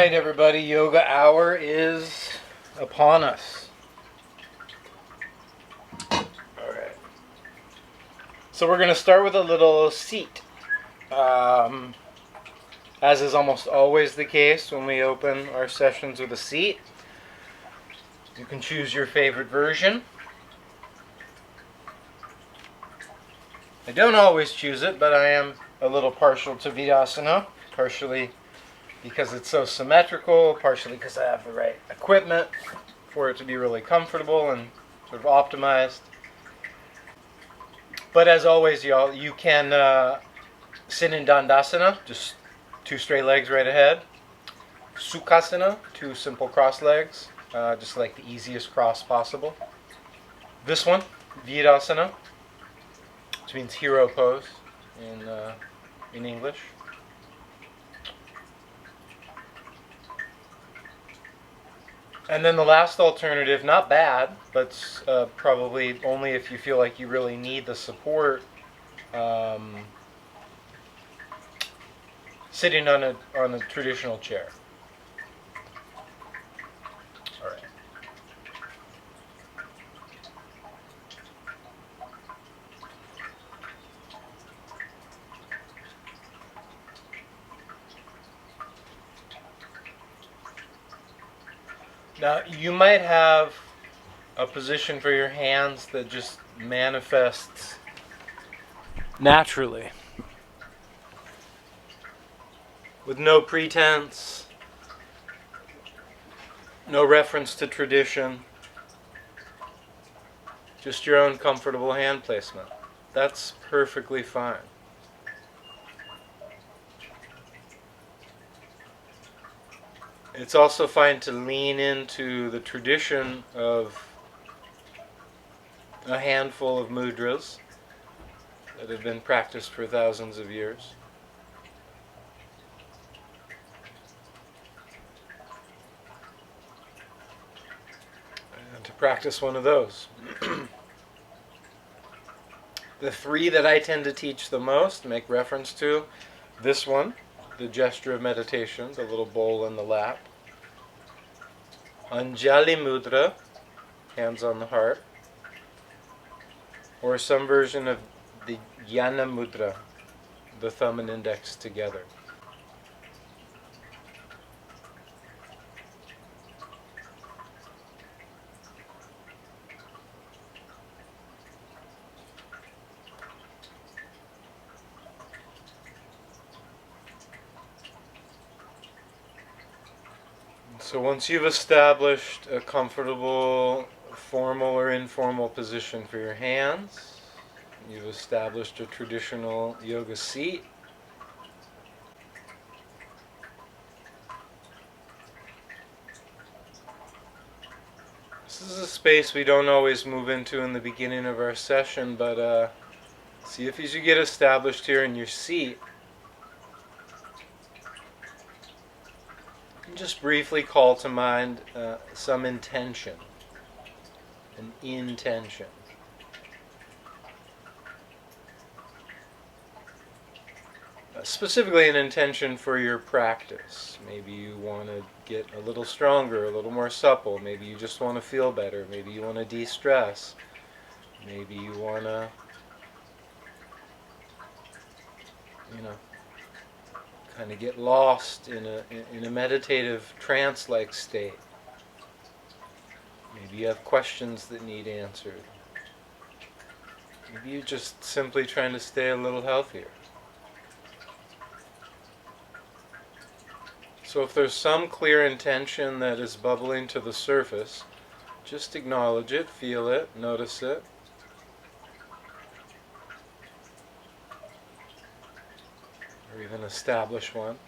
right, everybody, yoga hour is upon us. Alright. So we're going to start with a little seat. As is almost always the case when we open our sessions with a seat. You can choose your favorite version. I don't always choose it, but I am a little partial to Vidasana, partially because it's so symmetrical, partially because I have the right equipment for it to be really comfortable and sort of optimized. But as always, y'all, you can sit in Dandasana, just two straight legs right ahead. Sukhasana, two simple cross legs, just like the easiest cross possible. This one, Virasana, which means hero pose in English. And then the last alternative, not bad, but probably only if you feel like you really need the support, sitting on a traditional chair. All right. Now, you might have a position for your hands that just manifests naturally, with no pretense, no reference to tradition, just your own comfortable hand placement. That's perfectly fine. It's also fine to lean into the tradition of a handful of mudras that have been practiced for thousands of years. And to practice one of those. The three that I tend to teach the most, make reference to, this one, the gesture of meditation, the little bowl in the lap. Anjali Mudra, hands on the heart. Or some version of the Jnana Mudra, the thumb and index together. So once you've established a comfortable, formal or informal position for your hands, you've established a traditional yoga seat, this is a space we don't always move into in the beginning of our session, but see if as you get established here in your seat, just briefly call to mind some intention, an intention. Specifically an intention for your practice. Maybe you want to get a little stronger, a little more supple. Maybe you just want to feel better. Maybe you want to de-stress. Maybe you want to, kind of get lost in a meditative trance-like state. Maybe you have questions that need answered. Maybe you're just simply trying to stay a little healthier. So if there's some clear intention that is bubbling to the surface, just acknowledge it, feel it, notice it. Or even establish one.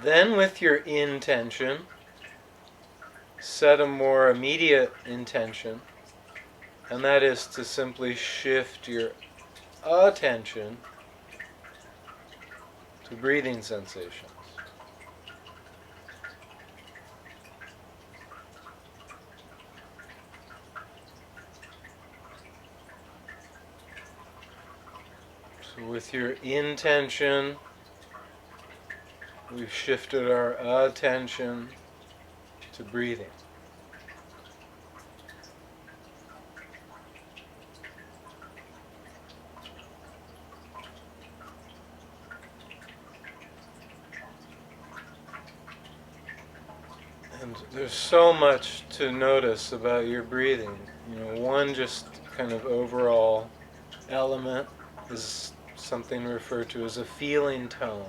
Then with your intention, set a more immediate intention, and that is to simply shift your attention to breathing sensations. So with your intention, we've shifted our attention to breathing. And there's so much to notice about your breathing. One just kind of overall element is something referred to as a feeling tone.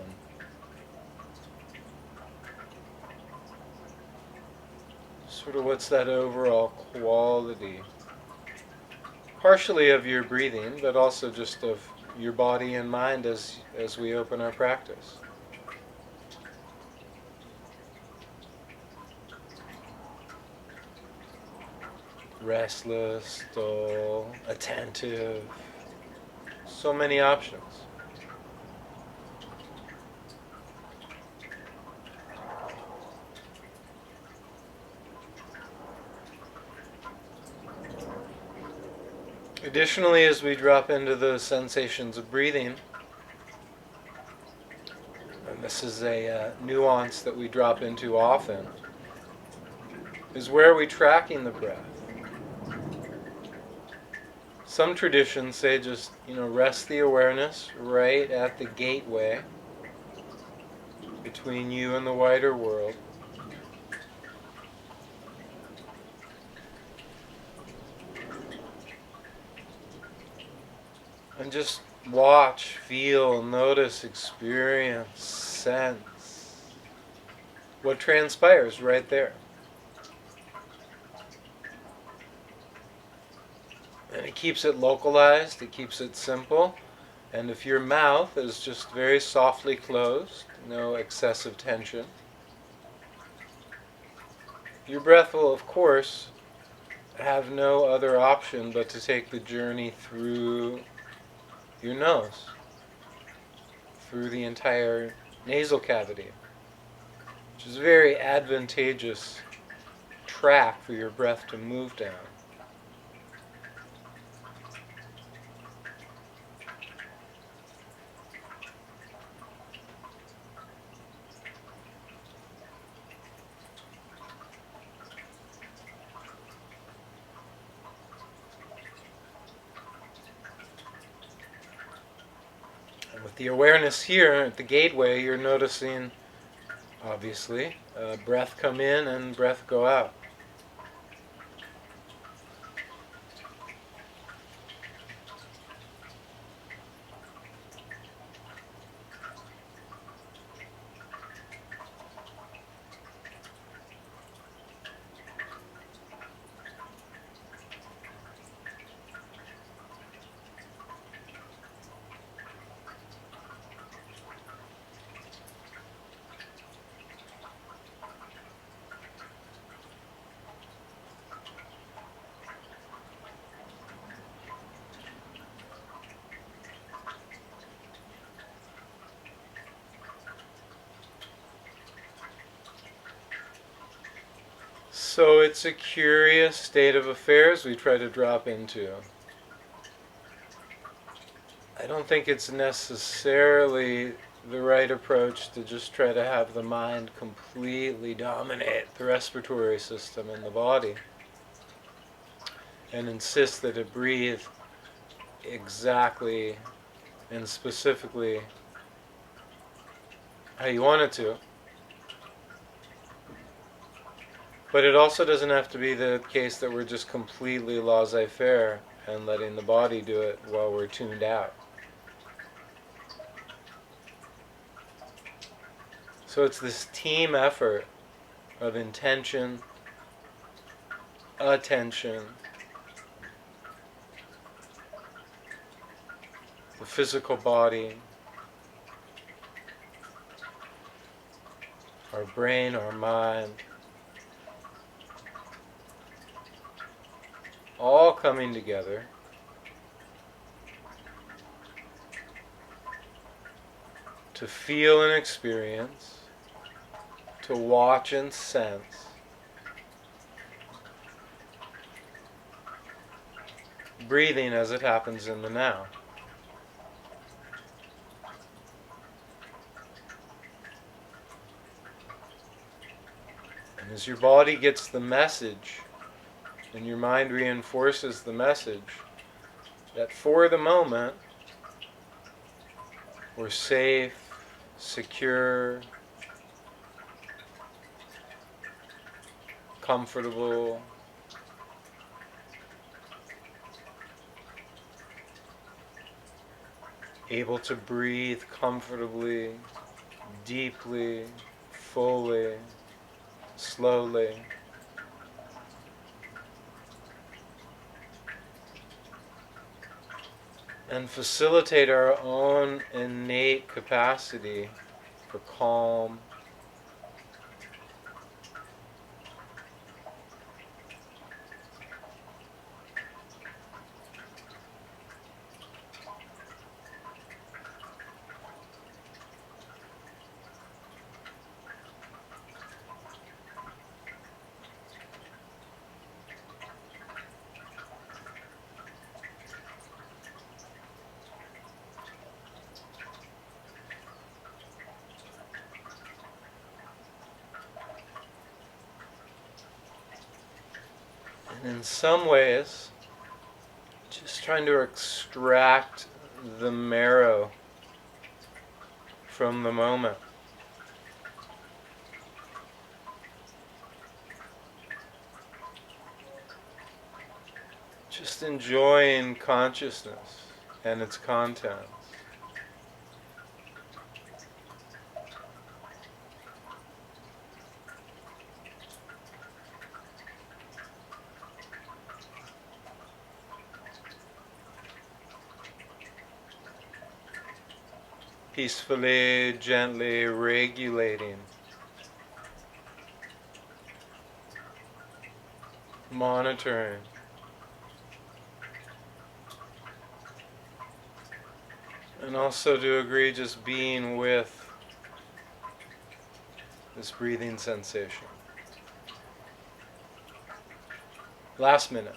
Sort of what's that overall quality? Partially of your breathing, but also just of your body and mind as we open our practice. Restless, dull, attentive. So many options. Additionally, as we drop into the sensations of breathing, and this is a nuance that we drop into often, is where are we tracking the breath? Some traditions say just, rest the awareness right at the gateway between you and the wider world. And just watch, feel, notice, experience, sense what transpires right there. And it keeps it localized, it keeps it simple. And if your mouth is just very softly closed, no excessive tension, your breath will, of course, have no other option but to take the journey through your nose, through the entire nasal cavity, which is a very advantageous track for your breath to move down. With the awareness here at the gateway, you're noticing, obviously, breath come in and breath go out. So it's a curious state of affairs we try to drop into. I don't think it's necessarily the right approach to just try to have the mind completely dominate the respiratory system in the body and insist that it breathe exactly and specifically how you want it to. But it also doesn't have to be the case that we're just completely laissez-faire and letting the body do it while we're tuned out. So it's this team effort of intention, attention, the physical body, our brain, our mind, all coming together to feel and experience, to watch and sense breathing as it happens in the now. And as your body gets the message and your mind reinforces the message that for the moment we're safe, secure, comfortable, able to breathe comfortably, deeply, fully, slowly. And facilitate our own innate capacity for calm, and in some ways, just trying to extract the marrow from the moment. Just enjoying consciousness and its contents. Peacefully, gently regulating, monitoring, and also to agree just being with this breathing sensation. Last minute.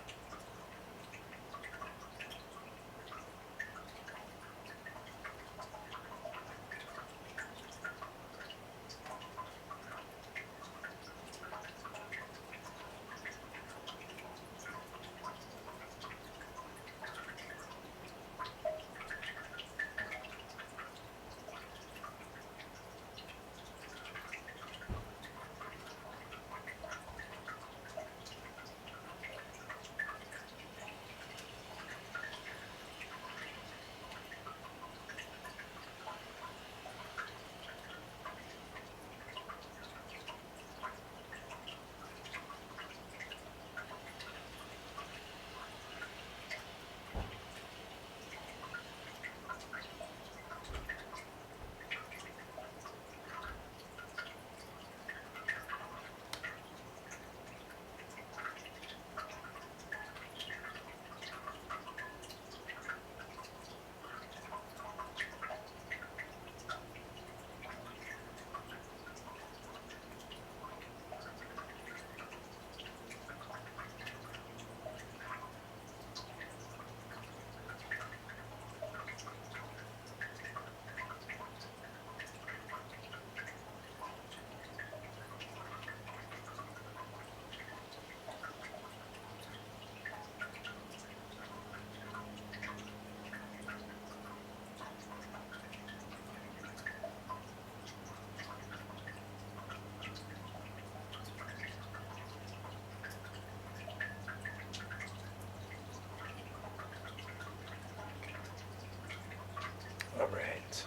All right.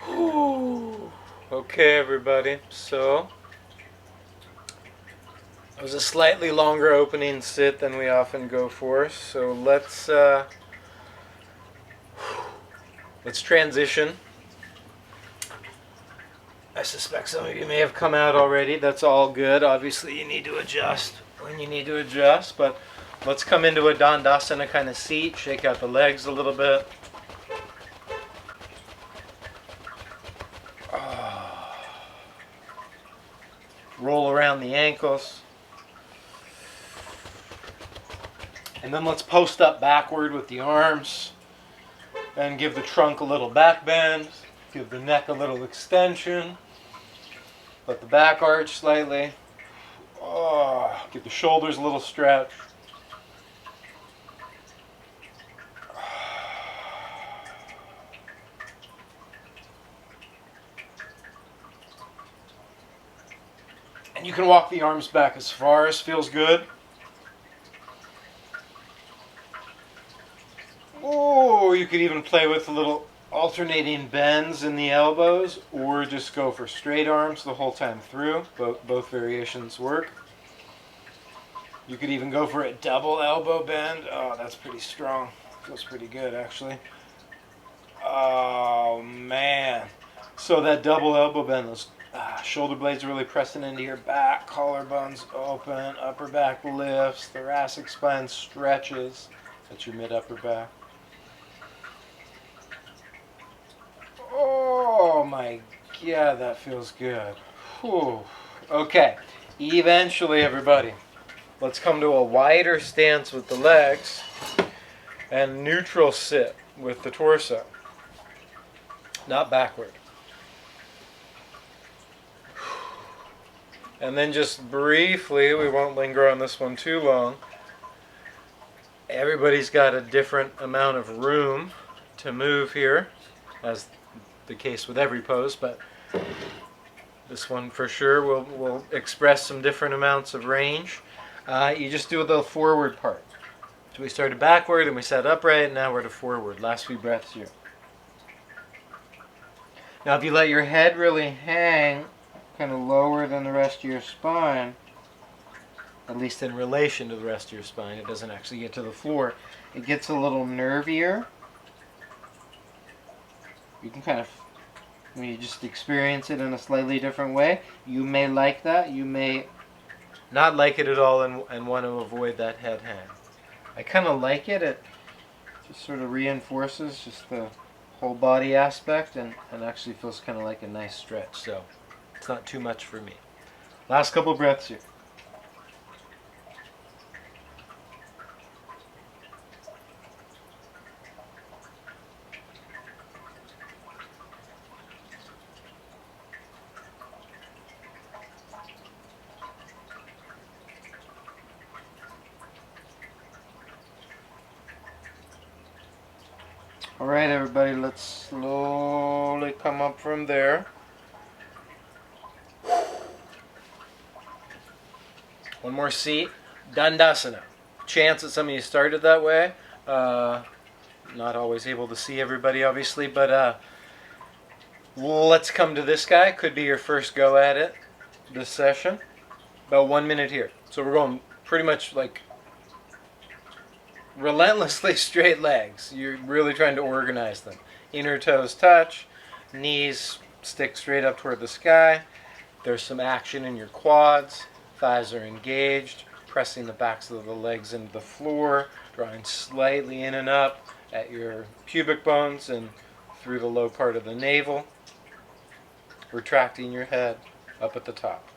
Whew. Okay, everybody. So, it was a slightly longer opening sit than we often go for. So let's transition I suspect some of you may have come out already. That's all good. Obviously, you need to adjust when you need to adjust, but let's come into a Dandasana kind of seat. Shake out the legs a little bit. Roll around the ankles. And then let's post up backward with the arms and give the trunk a little back bend. Give the neck a little extension. Let the back arch slightly. Give the shoulders a little stretch. And you can walk the arms back as far as feels good. Or you could even play with a little alternating bends in the elbows, or just go for straight arms the whole time through. Both variations work. You could even go for a double elbow bend. Oh, that's pretty strong. Feels pretty good, actually. Oh, man. So that double elbow bend, those shoulder blades really pressing into your back, collarbones open, upper back lifts, thoracic spine stretches. That's your mid-upper back. Oh my God, that feels good. Whew. Okay, eventually everybody, let's come to a wider stance with the legs and neutral sit with the torso, not backward. And then just briefly, we won't linger on this one too long, everybody's got a different amount of room to move here, as the case with every pose, but this one for sure will express some different amounts of range. You just do the forward part. So we started backward and we sat upright, and now we're to forward. Last few breaths here. Now if you let your head really hang kind of lower than the rest of your spine, at least in relation to the rest of your spine, it doesn't actually get to the floor, it gets a little nervier. You can kind of, when you just experience it in a slightly different way, you may like that, you may not like it at all and want to avoid that head hang. I kind of like it. It just sort of reinforces just the whole body aspect and actually feels kind of like a nice stretch. So it's not too much for me. Last couple breaths here. All right, everybody, let's slowly come up from there. One more seat. Dandasana. Chance that some of you started that way. Not always able to see everybody, obviously, but let's come to this guy. Could be your first go at it this session. About 1 minute here. So we're going pretty much like relentlessly straight legs. You're really trying to organize them. Inner toes touch, knees stick straight up toward the sky. There's some action in your quads, thighs are engaged, pressing the backs of the legs into the floor, drawing slightly in and up at your pubic bones and through the low part of the navel, retracting your head up at the top.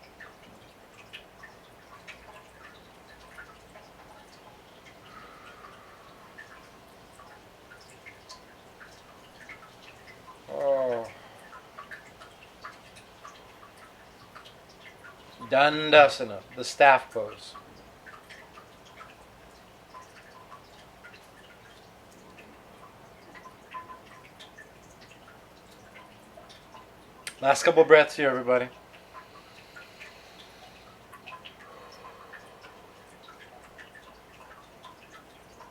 Dandasana, the staff pose. Last couple breaths here, everybody.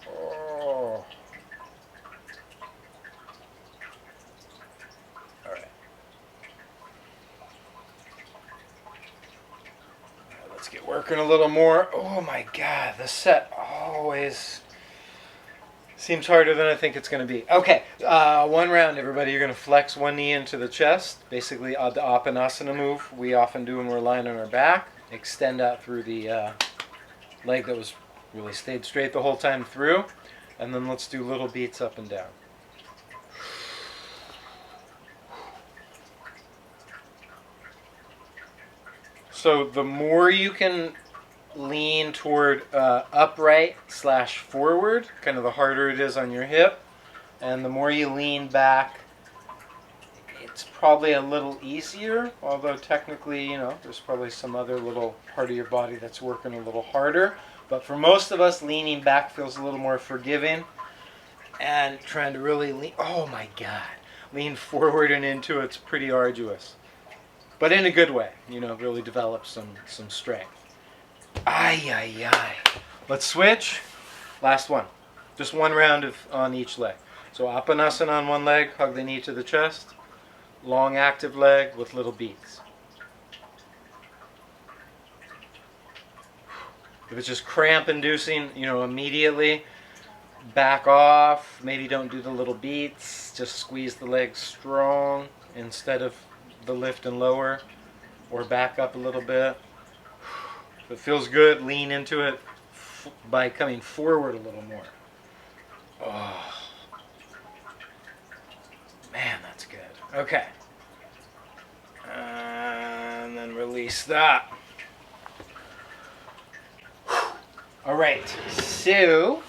Oh. All right. Let's get working a little more. Oh my God, the set always Seems harder than I think it's going to be. Okay, one round, everybody. You're going to flex one knee into the chest. Basically, the Apanasana move we often do when we're lying on our back. Extend out through the leg that was really stayed straight the whole time through. And then let's do little beats up and down. So the more you can lean toward upright / forward, kind of the harder it is on your hip. And the more you lean back, it's probably a little easier, although technically, there's probably some other little part of your body that's working a little harder. But for most of us, leaning back feels a little more forgiving. And trying to really lean, oh my God, lean forward and into it's pretty arduous. But in a good way, really develop some strength. Ay, ay, ay. Let's switch. Last one. Just one round on each leg. So Apanasana on one leg, hug the knee to the chest. Long active leg with little beats. If it's just cramp inducing, immediately back off. Maybe don't do the little beats. Just squeeze the legs strong instead of the lift and lower. Or back up a little bit. If it feels good, lean into it by coming forward a little more. Oh. Man, that's good. Okay. And then release that. All right. So,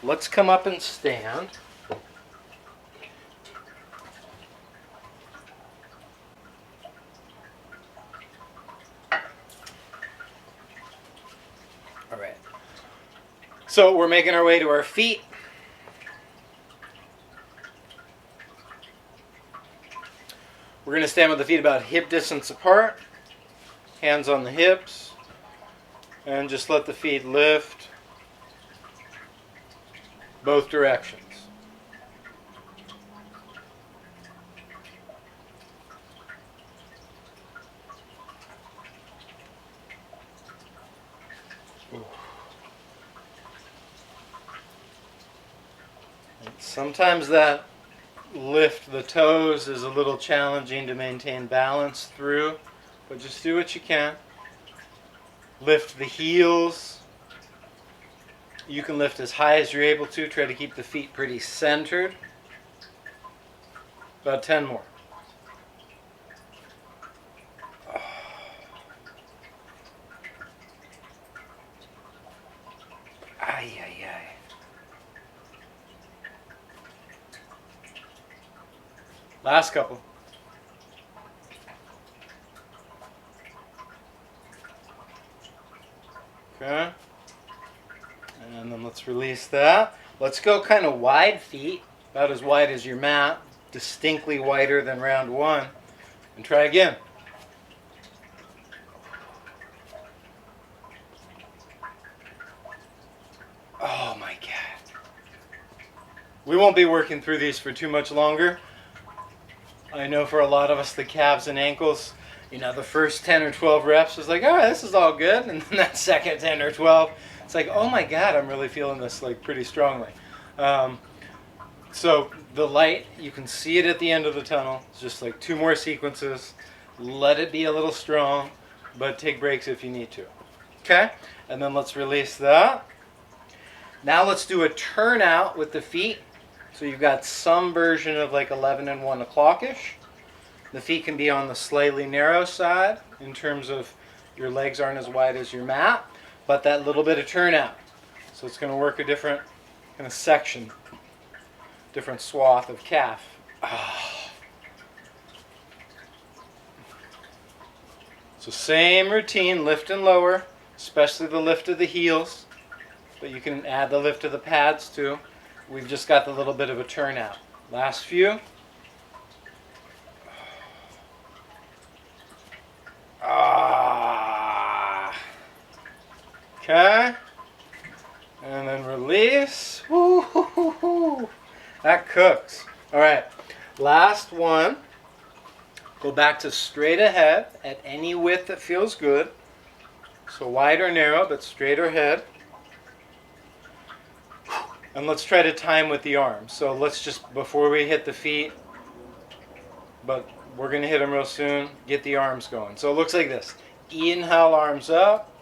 let's come up and stand. All right. So we're making our way to our feet. We're going to stand with the feet about hip distance apart. Hands on the hips. And just let the feet lift both directions. Sometimes that lift the toes is a little challenging to maintain balance through, but just do what you can. Lift the heels. You can lift as high as you're able to. Try to keep the feet pretty centered. About 10 more. Ay, ay, ay. Last couple. Okay. And then let's release that. Let's go kind of wide feet, about as wide as your mat, distinctly wider than round one. And try again. Oh my God. We won't be working through these for too much longer. I know for a lot of us, the calves and ankles, the first 10 or 12 reps is like, all right, this is all good. And then that second 10 or 12, it's like, oh my God, I'm really feeling this pretty strongly. So the light, you can see it at the end of the tunnel. It's just 2 more sequences. Let it be a little strong, but take breaks if you need to. Okay? And then let's release that. Now let's do a turnout with the feet. So you've got some version of 11 and 1 o'clock-ish. The feet can be on the slightly narrow side in terms of your legs aren't as wide as your mat, but that little bit of turnout. So it's going to work a different kind of section, different swath of calf. Oh. So same routine, lift and lower, especially the lift of the heels, but you can add the lift of the pads too. We've just got the little bit of a turnout. Last few. Okay. And then release. Woo-hoo-hoo-hoo. That cooks. All right. Last one. Go back to straight ahead at any width that feels good. So wide or narrow, but straight ahead. And let's try to time with the arms. So let's just, before we hit the feet, but we're going to hit them real soon, get the arms going. So it looks like this. Inhale, arms up.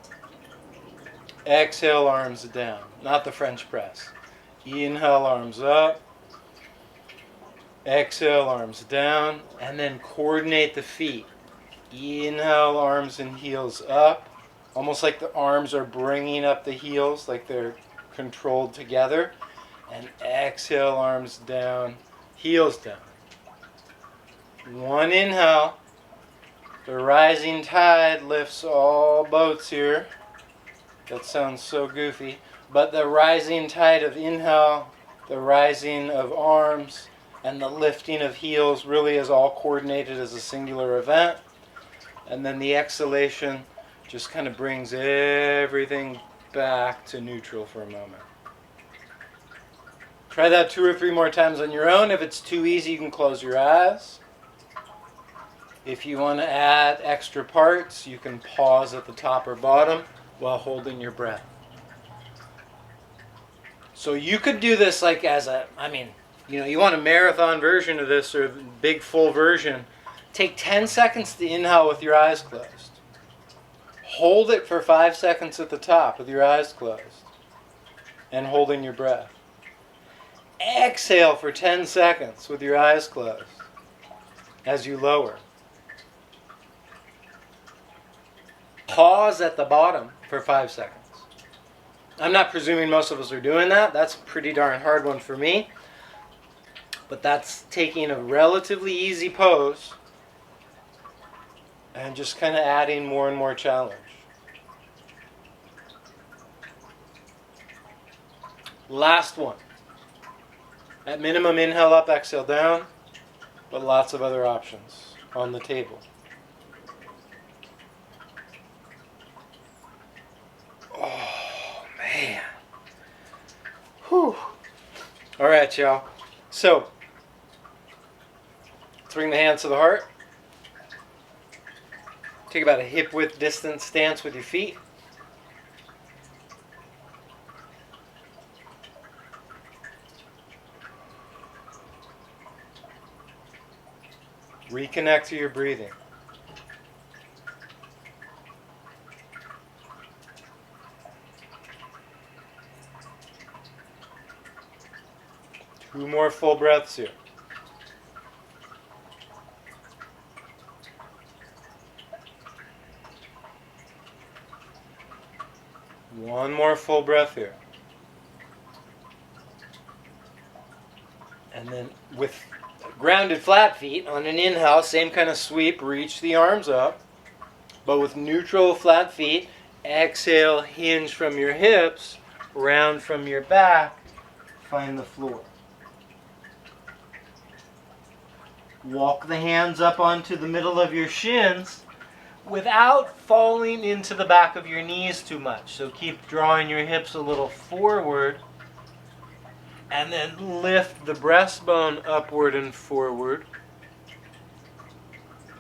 Exhale, arms down. Not the French press. Inhale, arms up. Exhale, arms down. And then coordinate the feet. Inhale, arms and heels up. Almost like the arms are bringing up the heels, like they're controlled together. And exhale, arms down, heels down. One inhale. The rising tide lifts all boats here. That sounds so goofy. But the rising tide of inhale, the rising of arms, and the lifting of heels really is all coordinated as a singular event. And then the exhalation just kind of brings everything back to neutral for a moment. Try that 2 or 3 more times on your own. If it's too easy, you can close your eyes. If you want to add extra parts, you can pause at the top or bottom while holding your breath. So you could do this like as a, you want a marathon version of this or big full version. Take 10 seconds to inhale with your eyes closed. Hold it for 5 seconds at the top with your eyes closed and holding your breath. Exhale for 10 seconds with your eyes closed as you lower. Pause at the bottom for 5 seconds. I'm not presuming most of us are doing that. That's a pretty darn hard one for me. But that's taking a relatively easy pose and just kind of adding more and more challenge. Last one. At minimum, inhale up, exhale down, but lots of other options on the table. Oh, man. Whew. All right, y'all. So, let's bring the hands to the heart. Take about a hip-width distance stance with your feet. Reconnect to your breathing. Two more full breaths here. One more full breath here. And then with grounded flat feet on an inhale, same kind of sweep, reach the arms up. But with neutral flat feet, exhale, hinge from your hips, round from your back, find the floor. Walk the hands up onto the middle of your shins without falling into the back of your knees too much. So keep drawing your hips a little forward. And then lift the breastbone upward and forward.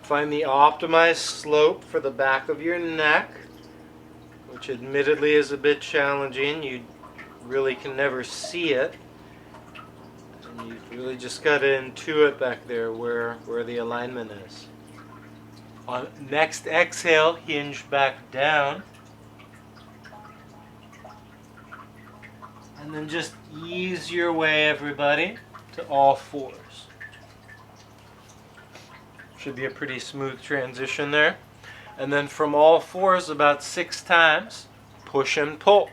Find the optimized slope for the back of your neck, which admittedly is a bit challenging. You really can never see it. And you've really just got to intuit back there where the alignment is. On next exhale, hinge back down. And then just ease your way, everybody, to all fours. Should be a pretty smooth transition there. And then from all fours, about 6 times, push and pull.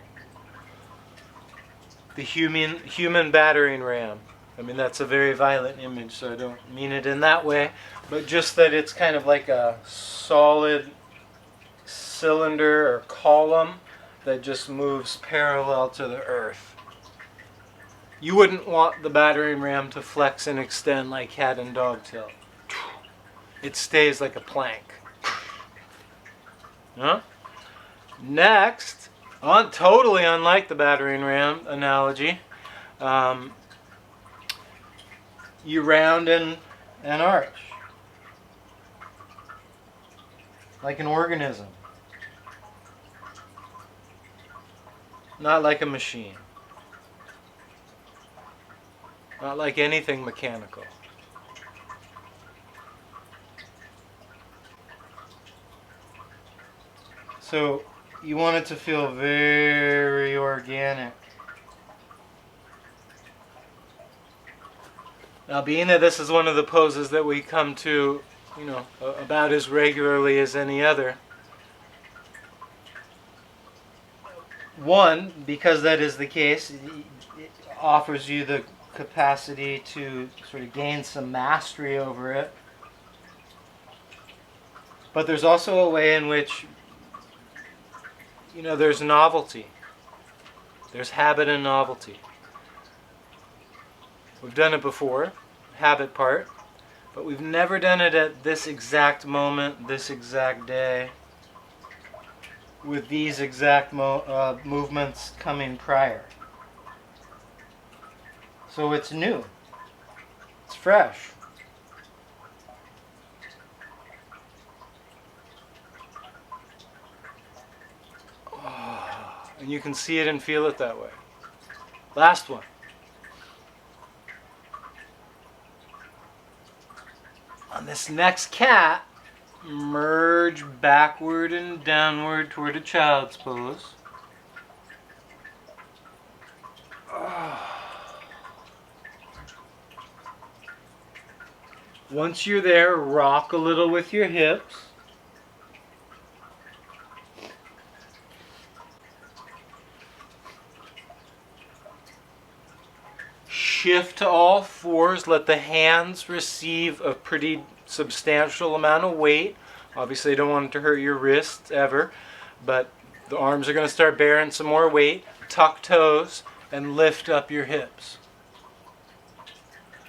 The human battering ram. I mean, that's a very violent image, so I don't mean it in that way. But just that it's kind of like a solid cylinder or column that just moves parallel to the earth. You wouldn't want the battering ram to flex and extend like cat and dog tail. It stays like a plank. Huh? Next, totally unlike the battering ram analogy, you round and arch. Like an organism. Not like a machine. not like anything mechanical. So you want it to feel very organic. Now, being that this is one of the poses that we come to, about as regularly as any other, one, because that is the case, it offers you the capacity to sort of gain some mastery over it. But there's also a way in which, there's novelty. There's habit and novelty. We've done it before, habit part, but we've never done it at this exact moment, this exact day, with these exact movements coming prior. So it's new. It's fresh. And you can see it and feel it that way. Last one. On this next cat, merge backward and downward toward a child's pose. Once you're there, rock a little with your hips. Shift to all fours. Let the hands receive a pretty substantial amount of weight. Obviously, you don't want it to hurt your wrists ever, but the arms are going to start bearing some more weight. Tuck toes and lift up your hips.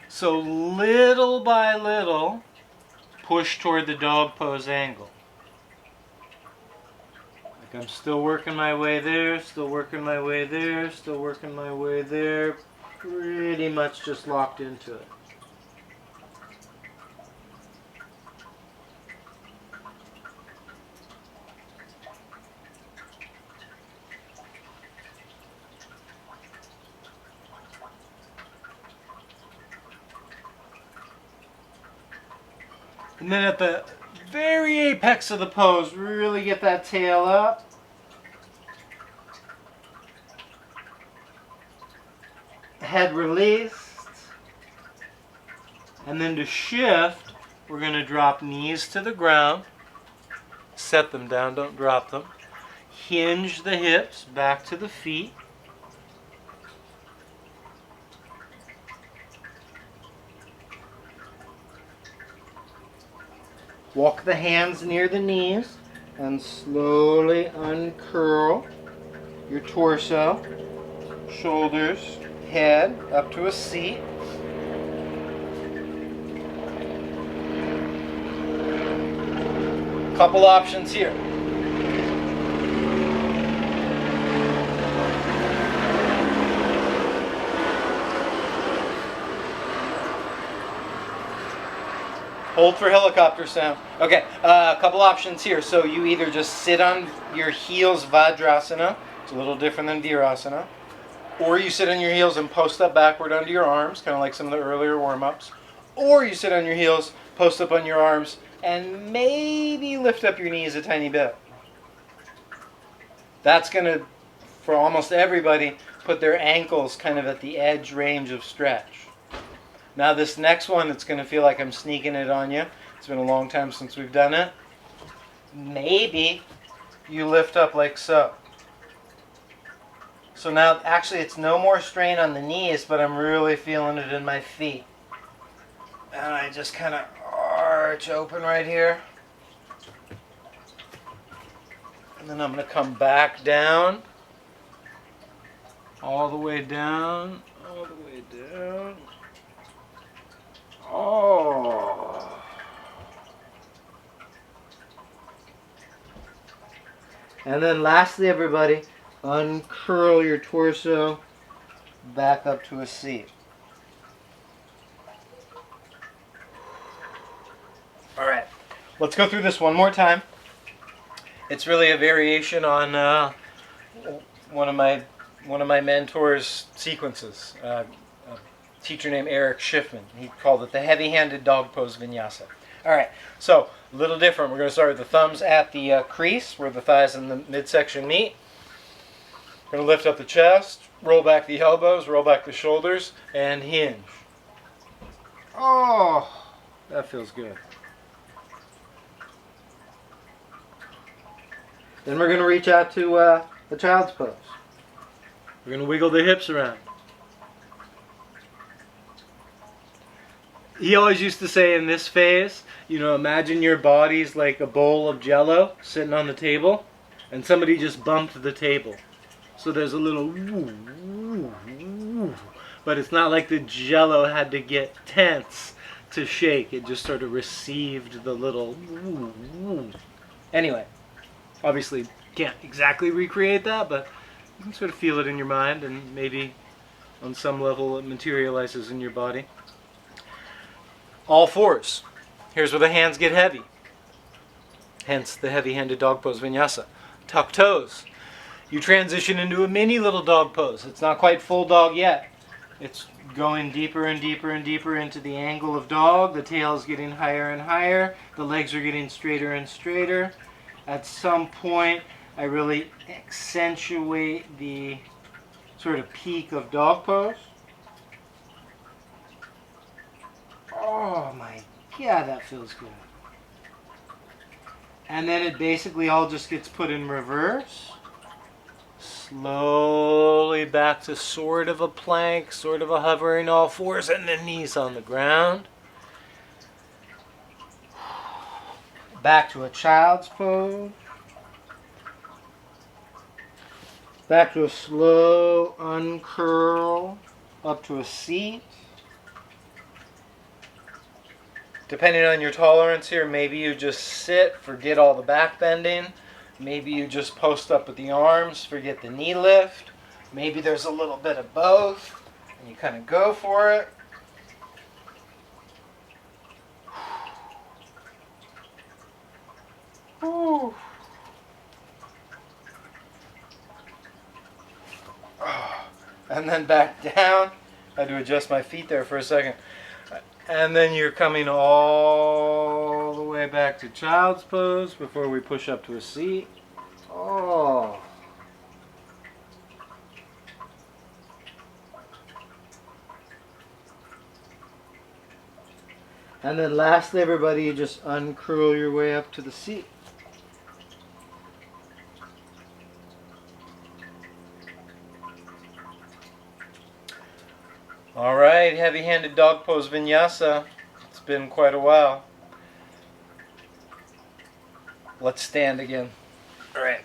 So little by little, push toward the dog pose angle. Like I'm still working my way there, still working my way there, still working my way there. Pretty much just locked into it. And then at the very apex of the pose, really get that tail up. Head released. And then to shift, we're going to drop knees to the ground. Set them down, don't drop them. Hinge the hips back to the feet. Walk the hands near the knees and slowly uncurl your torso, shoulders, head up to a seat. Couple options here. Hold for helicopter sound. Okay, a couple options here. So you either just sit on your heels, Vajrasana. It's a little different than Virasana. Or you sit on your heels and post up backward under your arms, kind of like some of the earlier warm-ups. Or you sit on your heels, post up on your arms, and maybe lift up your knees a tiny bit. That's going to, for almost everybody, put their ankles kind of at the edge range of stretch. Now this next one, it's going to feel like I'm sneaking it on you. It's been a long time since we've done it. Maybe you lift up like so. So now, actually, it's no more strain on the knees, but I'm really feeling it in my feet. And I just kind of arch open right here. And then I'm going to come back down. All the way down. All the way down. Oh. And then lastly, everybody, uncurl your torso back up to a seat. All right, let's go through this one more time. It's really a variation on one of my mentor's sequences. teacher named Erich Schiffmann. He called it the heavy-handed dog pose vinyasa. All right, so a little different. We're going to start with the thumbs at the crease where the thighs and the midsection meet. We're going to lift up the chest, roll back the elbows, roll back the shoulders, and hinge. Oh, that feels good. Then we're going to reach out to the child's pose. We're going to wiggle the hips around. He always used to say in this phase, you know, imagine your body's like a bowl of jello sitting on the table, and somebody just bumped the table. So there's a little woo, woo, woo, but it's not like the jello had to get tense to shake. It just sort of received the little woo, woo. Anyway, obviously can't exactly recreate that, but you can sort of feel it in your mind, and maybe on some level it materializes in your body. All fours. Here's where the hands get heavy. Hence the heavy-handed dog pose vinyasa. Tuck toes. You transition into a mini little dog pose. It's not quite full dog yet. It's going deeper and deeper and deeper into the angle of dog. The tail is getting higher and higher. The legs are getting straighter and straighter. At some point, I really accentuate the sort of peak of dog pose. Oh my God, that feels good. And then it basically all just gets put in reverse. Slowly back to sort of a plank, sort of a hovering all fours, and then knees on the ground. Back to a child's pose. Back to a slow uncurl, up to a seat. Depending on your tolerance here, maybe you just sit, forget all the back bending. Maybe you just post up with the arms, forget the knee lift. Maybe there's a little bit of both, and you kind of go for it. Whew. And then back down. I had to adjust my feet there for a second. And then you're coming all the way back to child's pose before we push up to a seat. Oh. And then lastly, everybody, you just uncurl your way up to the seat. All right, heavy-handed dog pose vinyasa. It's been quite a while. Let's stand again. All right.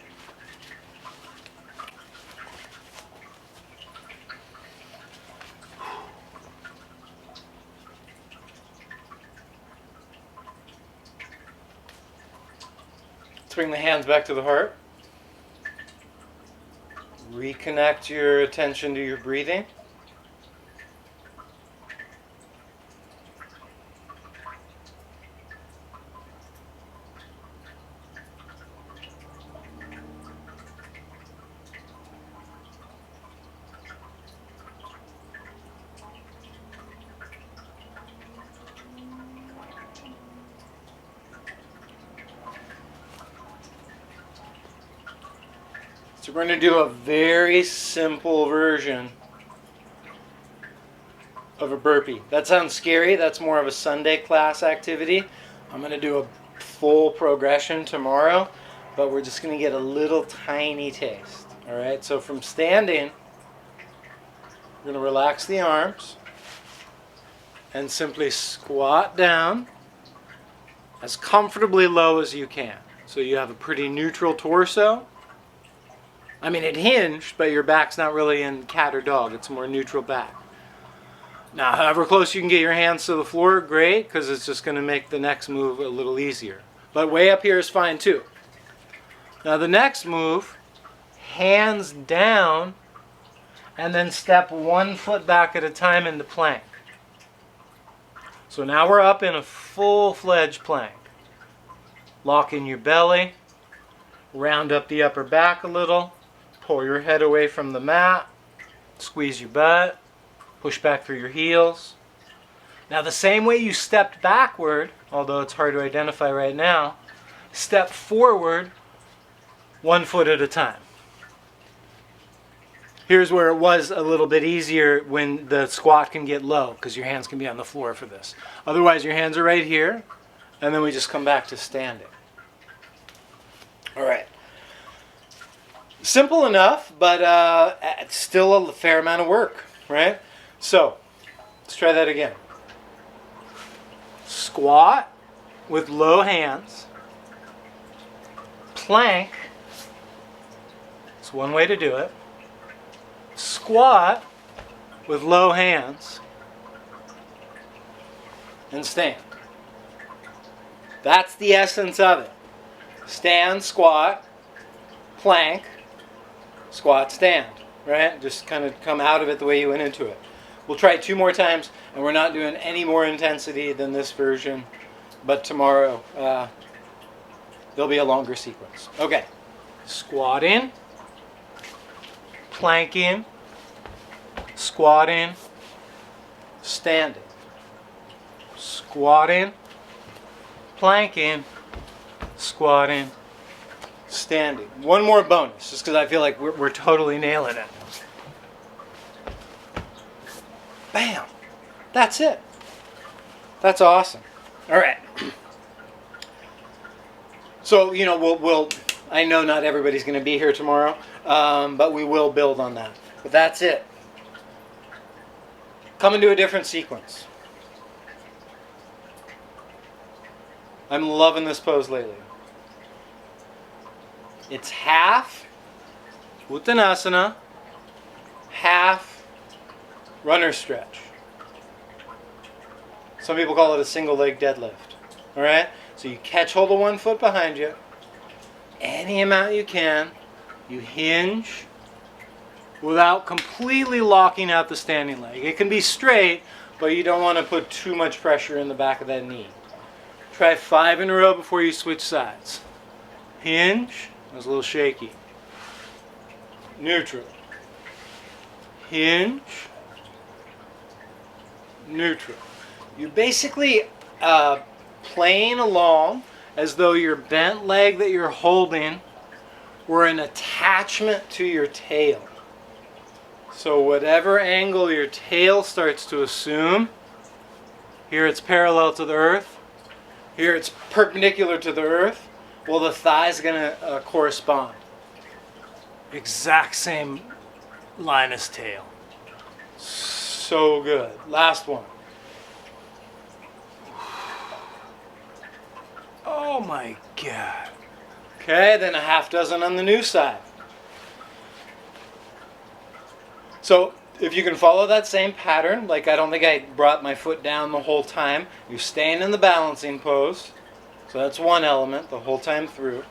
Let's bring the hands back to the heart. Reconnect your attention to your breathing. So we're going to do a very simple version of a burpee. That sounds scary. That's more of a Sunday class activity. I'm going to do a full progression tomorrow, but we're just going to get a little tiny taste. All right, so from standing, we're going to relax the arms and simply squat down as comfortably low as you can. So you have a pretty neutral torso. I mean, it hinged, but your back's not really in cat or dog. It's a more neutral back. Now, however close you can get your hands to the floor, great, because it's just going to make the next move a little easier. But way up here is fine, too. Now, the next move, hands down, and then step 1 foot back at a time into plank. So now we're up in a full-fledged plank. Lock in your belly, round up the upper back a little. Pull your head away from the mat, squeeze your butt, Push back through your heels. Now the same way you stepped backward, although it's hard to identify right now, step forward 1 foot at a time. Here's where it was a little bit easier when the squat can get low, because your hands can be on the floor for this. Otherwise your hands are right here, and then we just come back to standing. All right. Simple enough, but it's still a fair amount of work, right? So, let's try that again. Squat with low hands. Plank. It's one way to do it. Squat with low hands. And stand. That's the essence of it. Stand, squat, plank, squat, stand. Right? Just kind of come out of it the way you went into it. We'll try it 2 more times, and we're not doing any more intensity than this version. But tomorrow, there'll be a longer sequence. Okay. Squat in, plank in, squat in, stand in. Squat in, plank in, squat in, standing. One more bonus, just because I feel like we're totally nailing it. Bam! That's it. That's awesome. All right. So, you know, we'll I know not everybody's going to be here tomorrow, but we will build on that. But that's it. Come into a different sequence. I'm loving this pose lately. It's half Uttanasana, half runner stretch. Some people call it a single leg deadlift. All right? So you catch hold of 1 foot behind you, any amount you can. You hinge without completely locking out the standing leg. It can be straight, but you don't want to put too much pressure in the back of that knee. Try 5 in a row before you switch sides. Hinge. That was a little shaky. Neutral. Hinge. Neutral. You're basically playing along as though your bent leg that you're holding were an attachment to your tail. So whatever angle your tail starts to assume, here it's parallel to the earth, here it's perpendicular to the earth, well, the thigh is going to correspond. Exact same line as tail. So good. Last one. Oh my God. Okay, then a half dozen on the new side. So if you can follow that same pattern, like I don't think I brought my foot down the whole time. You're staying in the balancing pose. So that's one element the whole time through.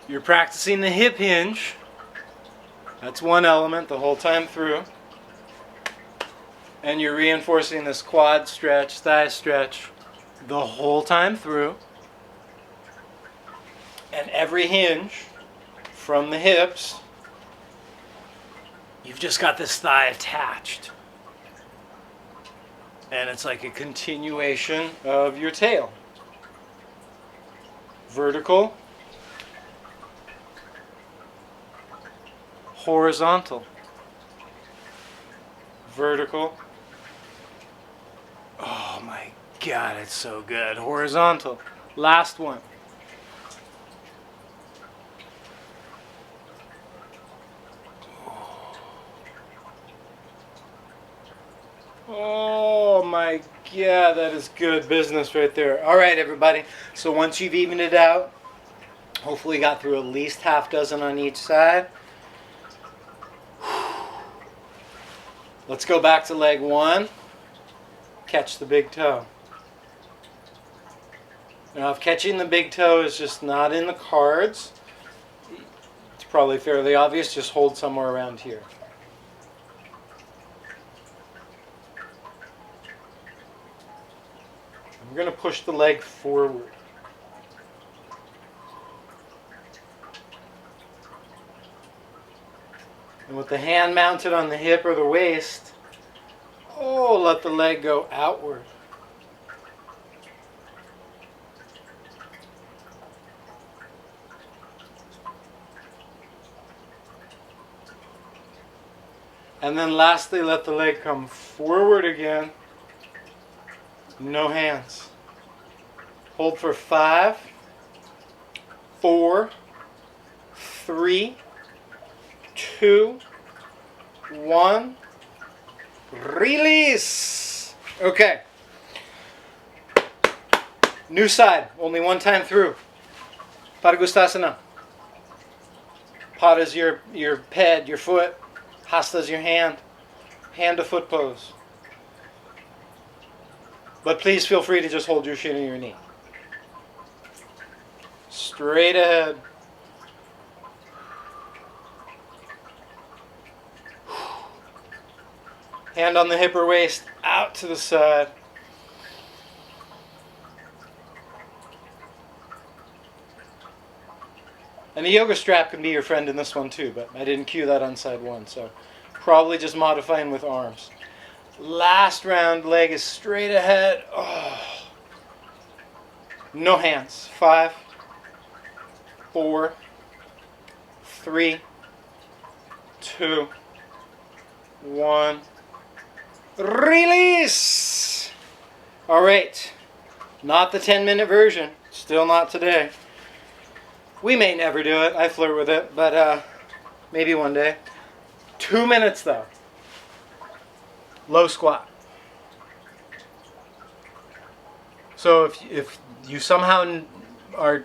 You're practicing the hip hinge. That's one element the whole time through. And you're reinforcing this quad stretch, thigh stretch the whole time through. And every hinge from the hips, you've just got this thigh attached. And it's like a continuation of your tail. Vertical. Horizontal. Vertical. Oh my God, it's so good. Horizontal. Last one. Oh my God, that is good business right there. All right, everybody. So once you've evened it out, hopefully you got through at least half dozen on each side. Let's go back to leg one. Catch the big toe. Now, if catching the big toe is just not in the cards, it's probably fairly obvious. Just hold somewhere around here. We're going to push the leg forward. And with the hand mounted on the hip or the waist, oh, let the leg go outward. And then lastly, let the leg come forward again. No hands. Hold for 5, 4, 3, 2, 1. Release. Okay. New side. Only one time through. Padagustasana. Pada's your ped, your foot. Hasta's your hand. Hand to foot pose. But please feel free to just hold your shin and your knee. Straight ahead. Hand on the hip or waist, out to the side. And the yoga strap can be your friend in this one too, but I didn't cue that on side 1, so probably just modifying with arms. Last round, leg is straight ahead. Oh. No hands. 5, 4, 3, 2, 1. Release! All right. Not the 10-minute version. Still not today. We may never do it. I flirt with it, but maybe one day. 2 minutes though. Low squat. So if you somehow are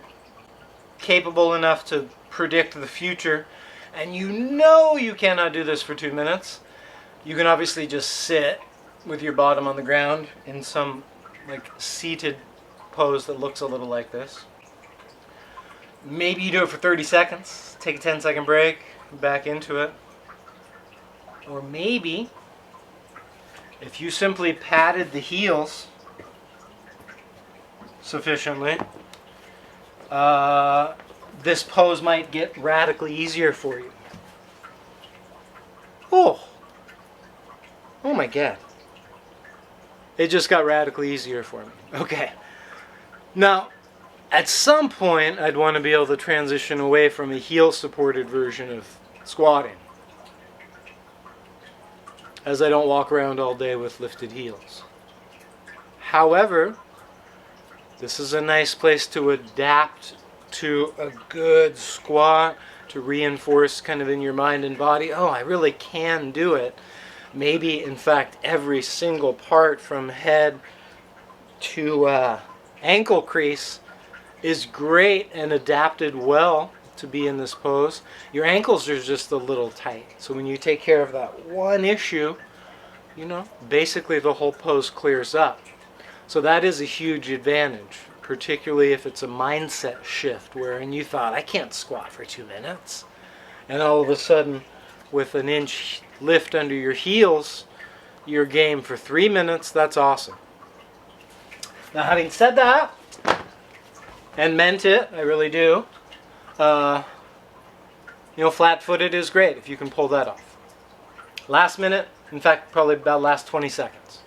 capable enough to predict the future and you know you cannot do this for 2 minutes, you can obviously just sit with your bottom on the ground in some like seated pose that looks a little like this. Maybe you do it for 30 seconds, take a 10-second break, back into it. Or maybe if you simply patted the heels sufficiently, this pose might get radically easier for you. Oh my God. It just got radically easier for me. Okay. Now, at some point, I'd want to be able to transition away from a heel-supported version of squatting, as I don't walk around all day with lifted heels. However, this is a nice place to adapt to a good squat, to reinforce kind of in your mind and body, oh, I really can do it. Maybe, in fact, every single part from head to ankle crease is great and adapted well to be in this pose. Your ankles are just a little tight. So when you take care of that one issue, basically the whole pose clears up. So that is a huge advantage, particularly if it's a mindset shift wherein you thought, I can't squat for 2 minutes. And all of a sudden, with an inch lift under your heels, you're game for 3 minutes. That's awesome. Now, having said that, and meant it, I really do, flat-footed is great if you can pull that off. Last minute, in fact, probably about last 20 seconds.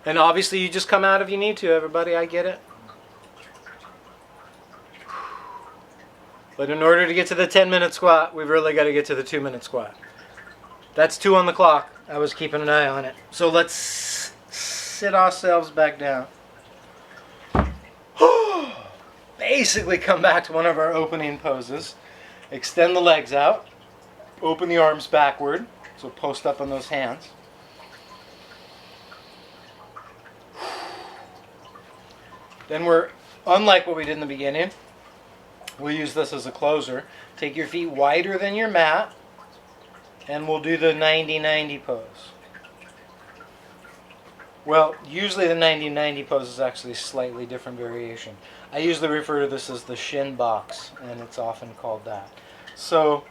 And obviously you just come out if you need to, everybody, I get it. But in order to get to the 10-minute squat, we've really got to get to the 2-minute squat. That's 2 on the clock. I was keeping an eye on it. So let's sit ourselves back down. Basically come back to one of our opening poses. Extend the legs out. Open the arms backward. So post up on those hands. Then unlike what we did in the beginning, we'll use this as a closer. Take your feet wider than your mat, and we'll do the 90-90 pose. Well, usually the 90-90 pose is actually a slightly different variation. I usually refer to this as the shin box, and it's often called that. So,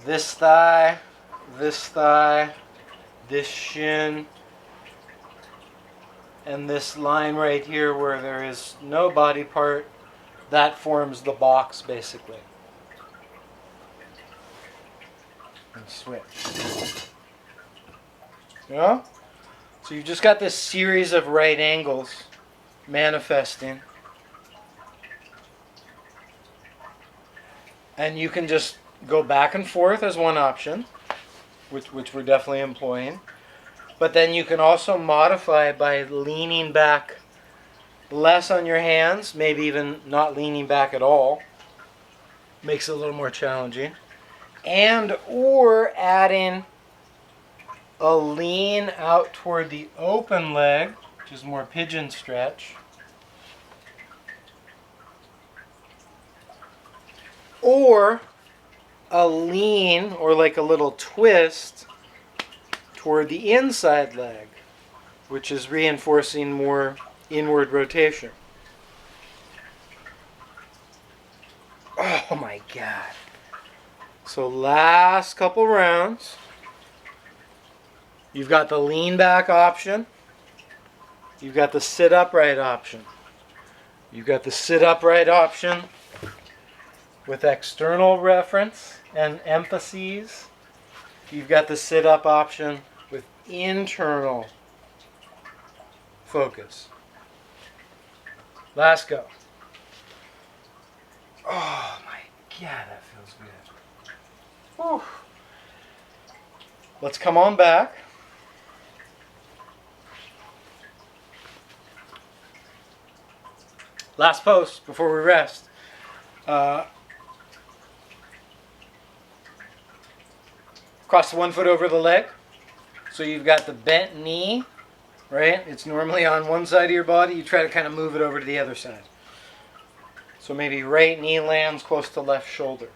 this thigh, this shin, and this line right here where there is no body part, that forms the box basically. and switch. You know? So you've just got this series of right angles manifesting. And you can just go back and forth as one option, which we're definitely employing. But then you can also modify by leaning back less on your hands, maybe even not leaning back at all. Makes it a little more challenging. And or adding a lean out toward the open leg, which is more pigeon stretch. Or a lean, or like a little twist, toward the inside leg, which is reinforcing more inward rotation. Oh my God. So last couple rounds. You've got the lean back option. You've got the sit upright option. You've got the sit upright option with external reference and emphases. You've got the sit up option with internal focus. Last go. Oh my God, that feels good. Whew. Let's come on back. Last pose before we rest. Cross one foot over the leg. So you've got the bent knee, right? It's normally on one side of your body. You try to kind of move it over to the other side. So maybe right knee lands close to left shoulder.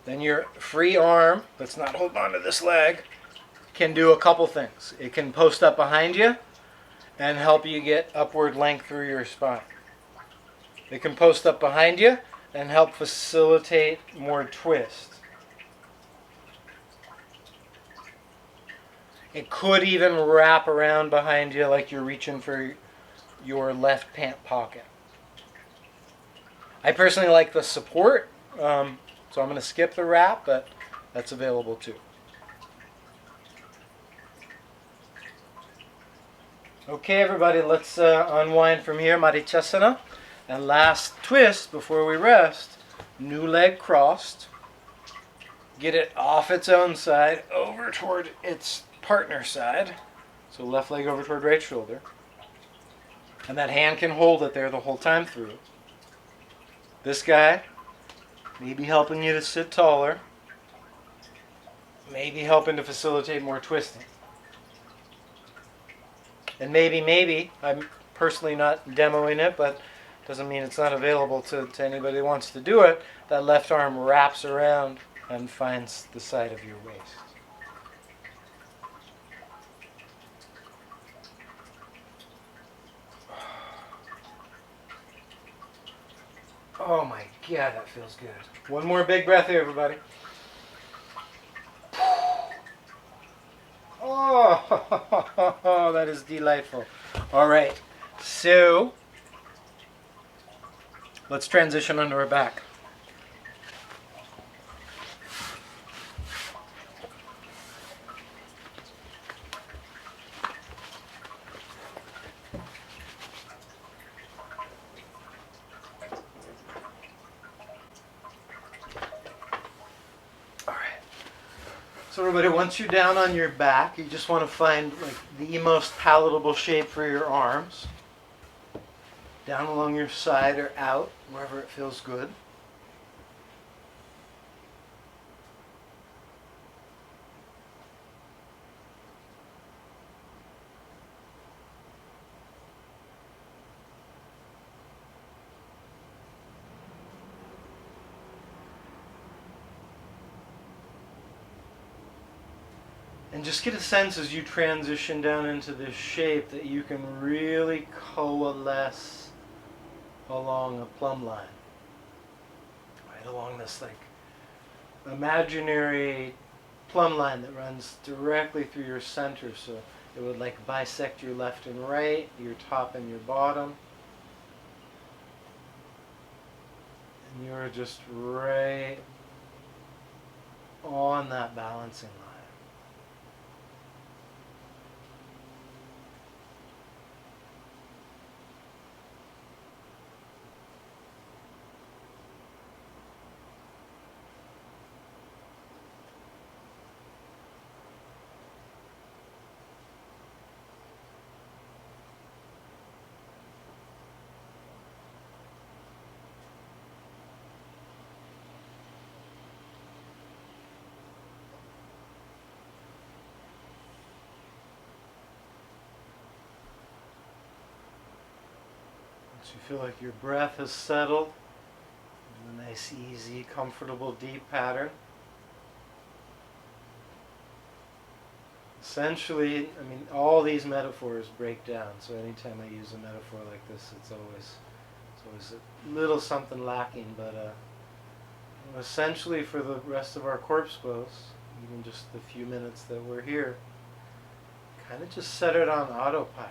Then your free arm, that's not holding on to this leg, can do a couple things. It can post up behind you and help you get upward length through your spine. It can post up behind you and help facilitate more twist. It could even wrap around behind you like you're reaching for your left pant pocket. I personally like the support, so I'm going to skip the wrap, but that's available too. Okay, everybody, let's unwind from here. Maty Ezraty. And last twist before we rest. New leg crossed. Get it off its own side, over toward its partner side. So left leg over toward right shoulder. And that hand can hold it there the whole time through. This guy may be helping you to sit taller. Maybe helping to facilitate more twisting. And maybe, I'm personally not demoing it, but doesn't mean it's not available to anybody who wants to do it. That left arm wraps around and finds the side of your waist. Oh my God, that feels good. One more big breath here, everybody. Oh, that is delightful. All right, so let's transition onto our back. So everybody, once you're down on your back, you just want to find like the most palatable shape for your arms. Down along your side or out, wherever it feels good. And just get a sense as you transition down into this shape that you can really coalesce along a plumb line. Right along this like imaginary plumb line that runs directly through your center. So it would like bisect your left and right, your top and your bottom. And you're just right on that balancing line. Once you feel like your breath has settled, a nice, easy, comfortable, deep pattern. Essentially, I mean, all these metaphors break down. So anytime I use a metaphor like this, it's always a little something lacking. But essentially, for the rest of our corpse pose, even just the few minutes that we're here, kind of just set it on autopilot.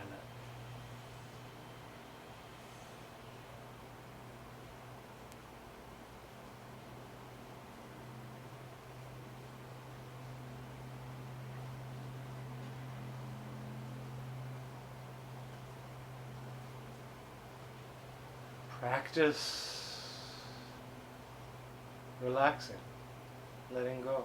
Practice relaxing, letting go.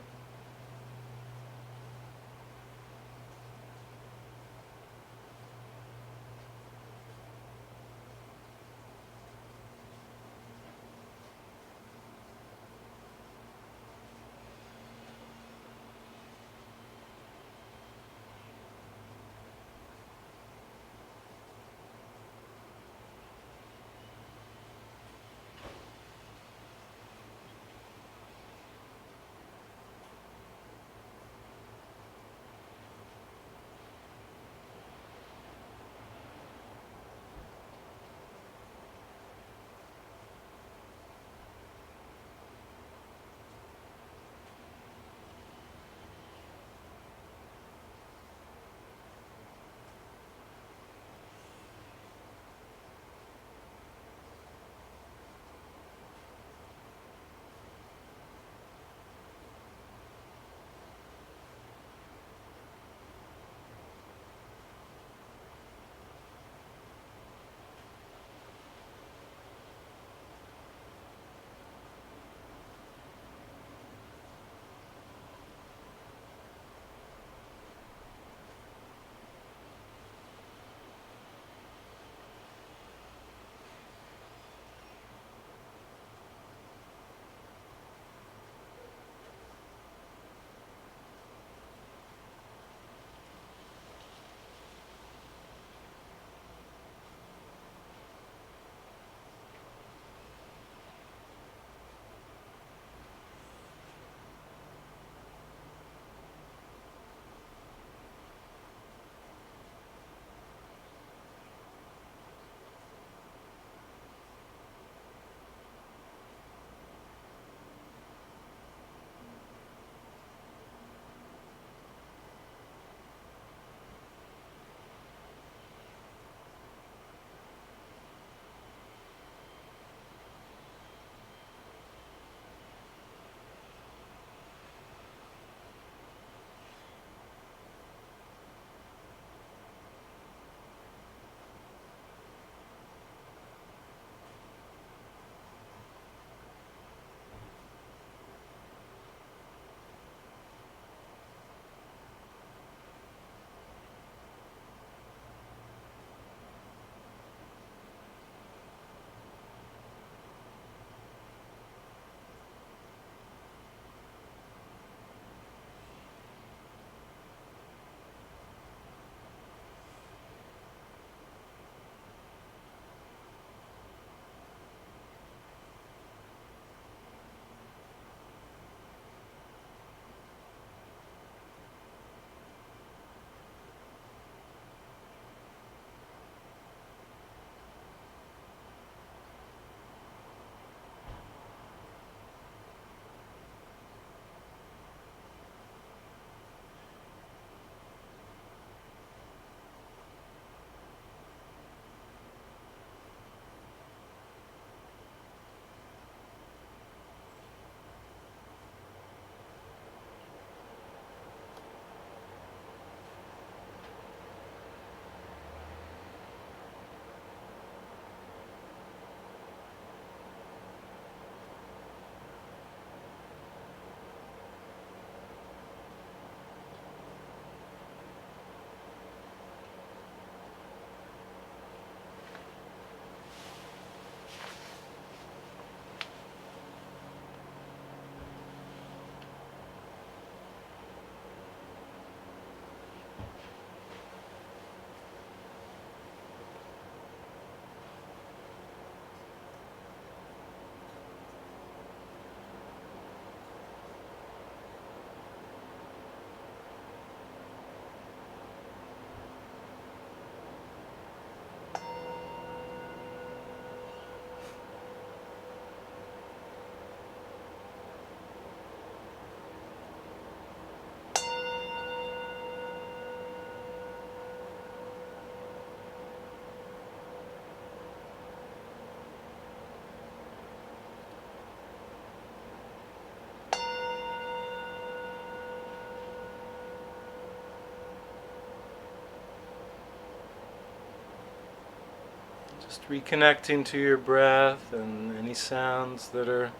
Just reconnecting to your breath and any sounds that are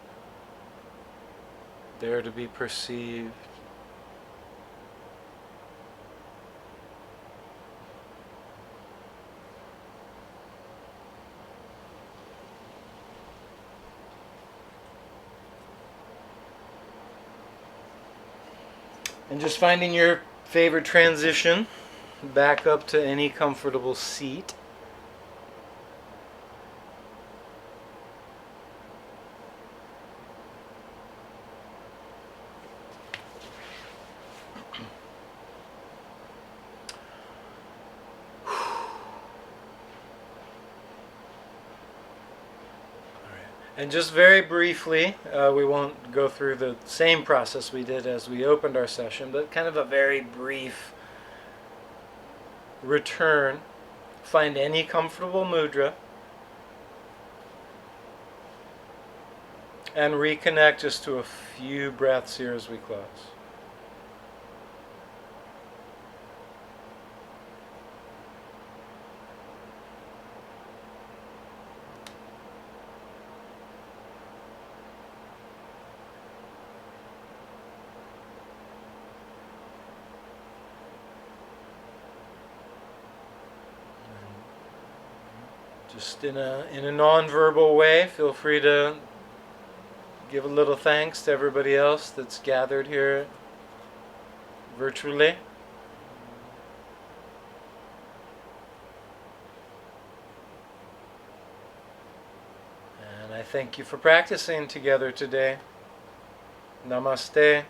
there to be perceived. And just finding your favorite transition back up to any comfortable seat. And just very briefly, we won't go through the same process we did as we opened our session, but kind of a very brief return. Find any comfortable mudra and reconnect just to a few breaths here as we close. Just in a non-verbal way, feel free to give a little thanks to everybody else that's gathered here virtually. And I thank you for practicing together today. Namaste.